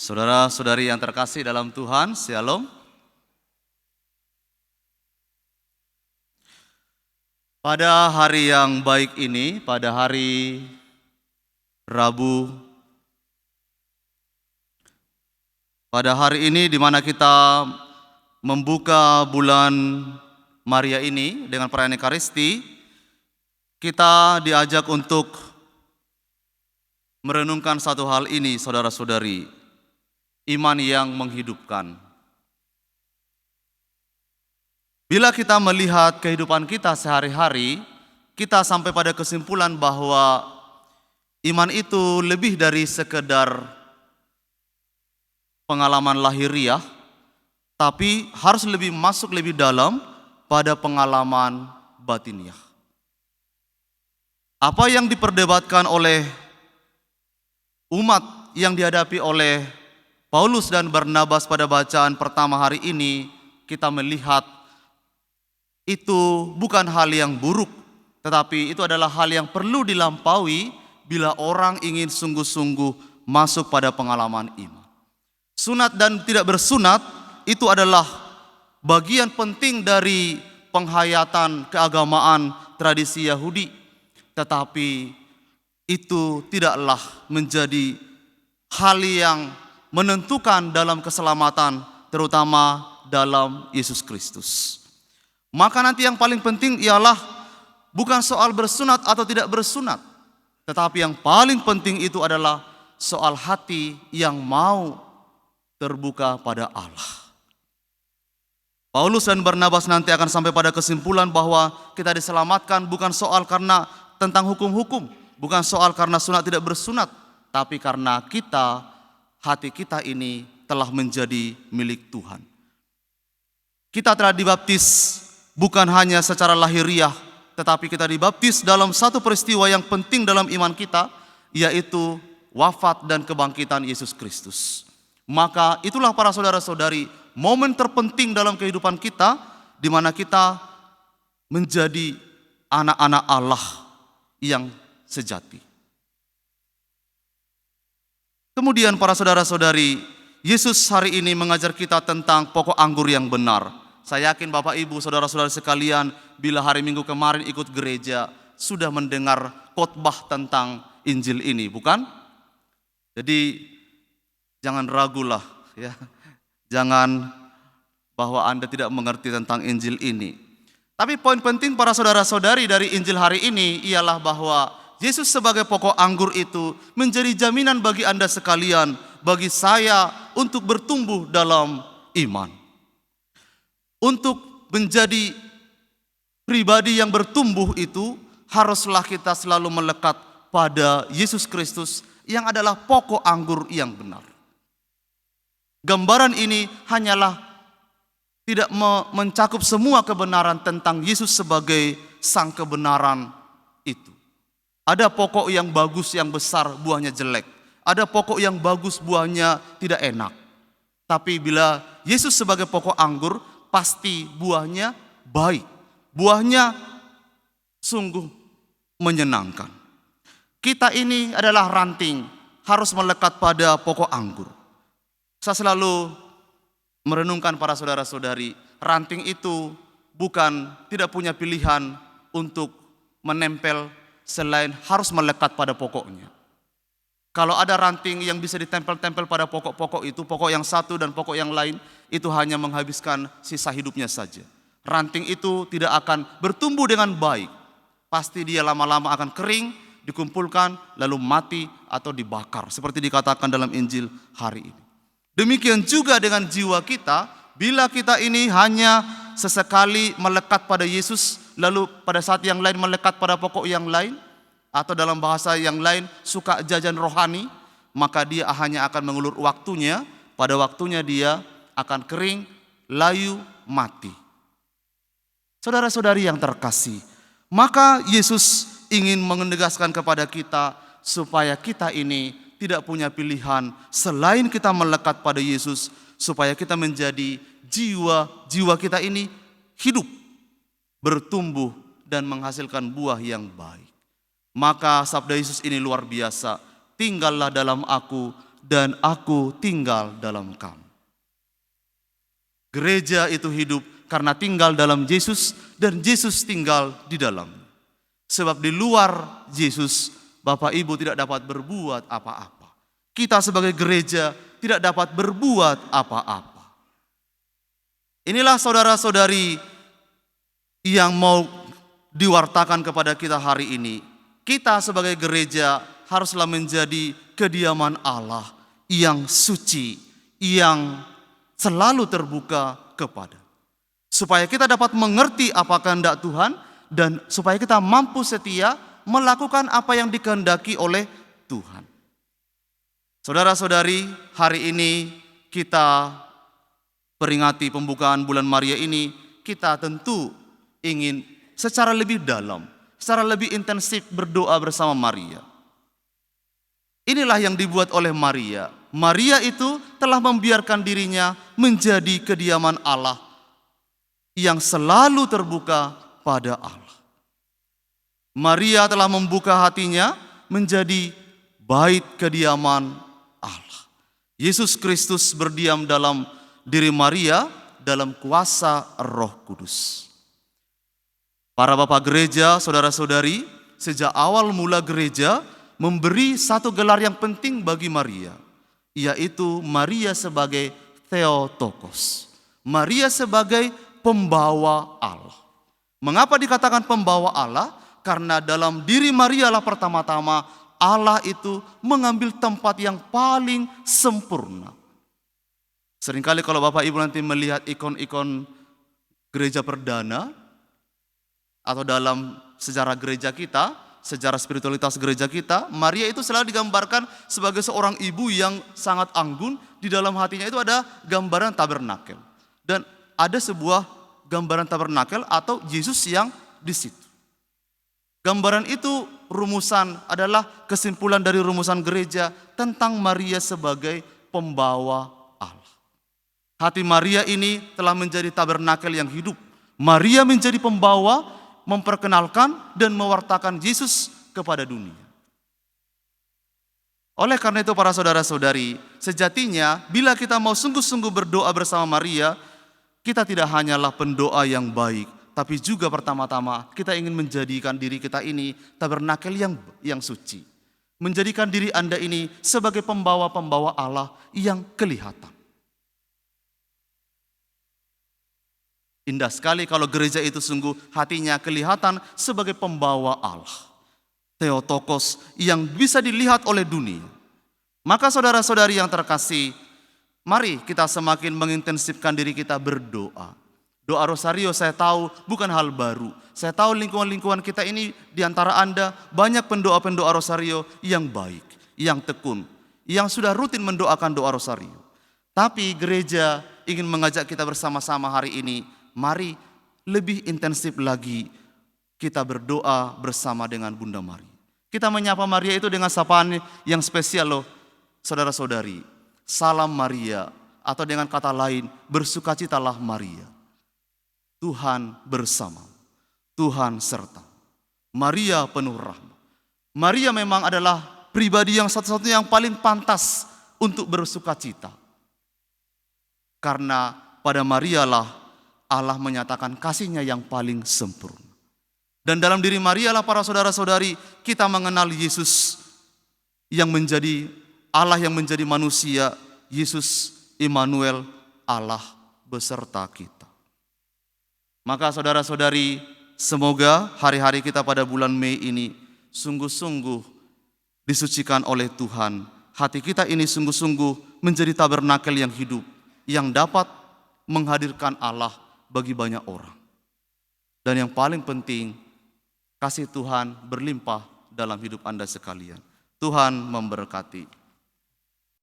Saudara-saudari yang terkasih dalam Tuhan, Shalom. Pada hari yang baik ini, pada hari Rabu, pada hari ini di mana kita membuka bulan Maria ini dengan perayaan Ekaristi, kita diajak untuk merenungkan satu hal ini, saudara-saudari. Iman yang menghidupkan. Bila kita melihat kehidupan kita sehari-hari, kita sampai pada kesimpulan bahwa iman itu lebih dari sekedar pengalaman lahiriah, tapi harus lebih masuk lebih dalam pada pengalaman batiniah. Apa yang diperdebatkan oleh umat yang dihadapi oleh Paulus dan Barnabas pada bacaan pertama hari ini, kita melihat itu bukan hal yang buruk, tetapi itu adalah hal yang perlu dilampaui bila orang ingin sungguh-sungguh masuk pada pengalaman iman. Sunat dan tidak bersunat itu adalah bagian penting dari penghayatan keagamaan tradisi Yahudi, tetapi itu tidaklah menjadi hal yang menentukan dalam keselamatan, terutama dalam Yesus Kristus. Maka nanti yang paling penting ialah bukan soal bersunat atau tidak bersunat, tetapi yang paling penting itu adalah soal hati yang mau terbuka pada Allah. Paulus dan Barnabas nanti akan sampai pada kesimpulan bahwa kita diselamatkan bukan soal karena tentang hukum-hukum, bukan soal karena sunat tidak bersunat, tapi karena hati kita ini telah menjadi milik Tuhan. Kita telah dibaptis bukan hanya secara lahiriah, tetapi kita dibaptis dalam satu peristiwa yang penting dalam iman kita, yaitu wafat dan kebangkitan Yesus Kristus. Maka itulah para saudara-saudari, momen terpenting dalam kehidupan kita, di mana kita menjadi anak-anak Allah yang sejati. Kemudian para saudara-saudari, Yesus hari ini mengajar kita tentang pokok anggur yang benar. Saya yakin Bapak Ibu, saudara-saudara sekalian, bila hari Minggu kemarin ikut gereja, sudah mendengar khotbah tentang Injil ini, bukan? Jadi jangan ragulah, ya. Jangan bahwa Anda tidak mengerti tentang Injil ini. Tapi poin penting para saudara-saudari dari Injil hari ini ialah bahwa Yesus sebagai pokok anggur itu menjadi jaminan bagi Anda sekalian, bagi saya untuk bertumbuh dalam iman. Untuk menjadi pribadi yang bertumbuh itu haruslah kita selalu melekat pada Yesus Kristus yang adalah pokok anggur yang benar. Gambaran ini hanyalah tidak mencakup semua kebenaran tentang Yesus sebagai sang kebenaran itu. Ada pokok yang bagus yang besar, buahnya jelek. Ada pokok yang bagus, buahnya tidak enak. Tapi bila Yesus sebagai pokok anggur, pasti buahnya baik. Buahnya sungguh menyenangkan. Kita ini adalah ranting, harus melekat pada pokok anggur. Saya selalu merenungkan para saudara-saudari, ranting itu tidak punya pilihan untuk menempel selain harus melekat pada pokoknya. Kalau ada ranting yang bisa ditempel-tempel pada pokok-pokok itu, pokok yang satu dan pokok yang lain, itu hanya menghabiskan sisa hidupnya saja. Ranting itu tidak akan bertumbuh dengan baik. Pasti dia lama-lama akan kering, dikumpulkan, lalu mati atau dibakar. Seperti dikatakan dalam Injil hari ini. Demikian juga dengan jiwa kita, bila kita ini hanya sesekali melekat pada Yesus, lalu pada saat yang lain melekat pada pokok yang lain, atau dalam bahasa yang lain suka jajan rohani, maka dia hanya akan mengulur waktunya, pada waktunya dia akan kering, layu, mati. Saudara-saudari yang terkasih, maka Yesus ingin menegaskan kepada kita supaya kita ini tidak punya pilihan selain kita melekat pada Yesus, supaya kita menjadi jiwa kita ini hidup, bertumbuh dan menghasilkan buah yang baik. Maka sabda Yesus ini luar biasa. Tinggallah dalam aku dan aku tinggal dalam kamu. Gereja itu hidup karena tinggal dalam Yesus dan Yesus tinggal di dalamnya. Sebab di luar Yesus, Bapak Ibu tidak dapat berbuat apa-apa. Kita sebagai gereja tidak dapat berbuat apa-apa. Inilah saudara-saudari yang mau diwartakan kepada kita hari ini. Kita sebagai gereja haruslah menjadi kediaman Allah yang suci, yang selalu terbuka kepada. Supaya kita dapat mengerti apa kehendak Tuhan dan supaya kita mampu setia melakukan apa yang dikehendaki oleh Tuhan. Saudara-saudari, hari ini kita peringati pembukaan bulan Maria ini, kita tentu ingin secara lebih dalam, secara lebih intensif berdoa bersama Maria. Inilah yang dibuat oleh Maria. Maria itu telah membiarkan dirinya menjadi kediaman Allah yang selalu terbuka pada Allah. Maria telah membuka hatinya menjadi bait kediaman Allah. Yesus Kristus berdiam dalam diri Maria dalam kuasa Roh Kudus. Para bapak gereja, saudara-saudari, sejak awal mula gereja memberi satu gelar yang penting bagi Maria, yaitu Maria sebagai Theotokos. Maria sebagai pembawa Allah. Mengapa dikatakan pembawa Allah? Karena dalam diri Maria lah pertama-tama Allah itu mengambil tempat yang paling sempurna. Seringkali kalau Bapak Ibu nanti melihat ikon-ikon gereja perdana atau dalam sejarah gereja kita, sejarah spiritualitas gereja kita, Maria itu selalu digambarkan sebagai seorang ibu yang sangat anggun. Di dalam hatinya itu ada gambaran tabernakel. Dan ada sebuah gambaran tabernakel atau Yesus yang di situ. Gambaran itu rumusan adalah kesimpulan dari rumusan gereja tentang Maria sebagai pembawa Allah. Hati Maria ini telah menjadi tabernakel yang hidup. Maria menjadi pembawa, memperkenalkan dan mewartakan Yesus kepada dunia. Oleh karena itu para saudara-saudari, sejatinya bila kita mau sungguh-sungguh berdoa bersama Maria, kita tidak hanyalah pendoa yang baik, tapi juga pertama-tama kita ingin menjadikan diri kita ini tabernakel yang suci. Menjadikan diri Anda ini sebagai pembawa-pembawa Allah yang kelihatan. Indah sekali kalau gereja itu sungguh hatinya kelihatan sebagai pembawa Allah. Theotokos yang bisa dilihat oleh dunia. Maka saudara-saudari yang terkasih, mari kita semakin mengintensifkan diri kita berdoa. Doa rosario saya tahu bukan hal baru. Saya tahu lingkungan-lingkungan kita ini di antara Anda banyak pendoa-pendoa rosario yang baik, yang tekun, yang sudah rutin mendoakan doa rosario. Tapi gereja ingin mengajak kita bersama-sama hari ini, mari lebih intensif lagi kita berdoa bersama dengan Bunda Maria. Kita menyapa Maria itu dengan sapaan yang spesial loh, saudara-saudari. Salam Maria, atau dengan kata lain, bersukacitalah Maria. Tuhan bersama, Tuhan serta. Maria penuh rahmat. Maria memang adalah pribadi yang satu-satunya yang paling pantas untuk bersukacita. Karena pada Maria lah Allah menyatakan kasih-Nya yang paling sempurna. Dan dalam diri Maria lah para saudara-saudari kita mengenal Yesus yang menjadi Allah yang menjadi manusia, Yesus Immanuel, Allah beserta kita. Maka saudara-saudari, semoga hari-hari kita pada bulan Mei ini sungguh-sungguh disucikan oleh Tuhan. Hati kita ini sungguh-sungguh menjadi tabernakel yang hidup, yang dapat menghadirkan Allah bagi banyak orang. Dan yang paling penting, kasih Tuhan berlimpah dalam hidup Anda sekalian. Tuhan memberkati.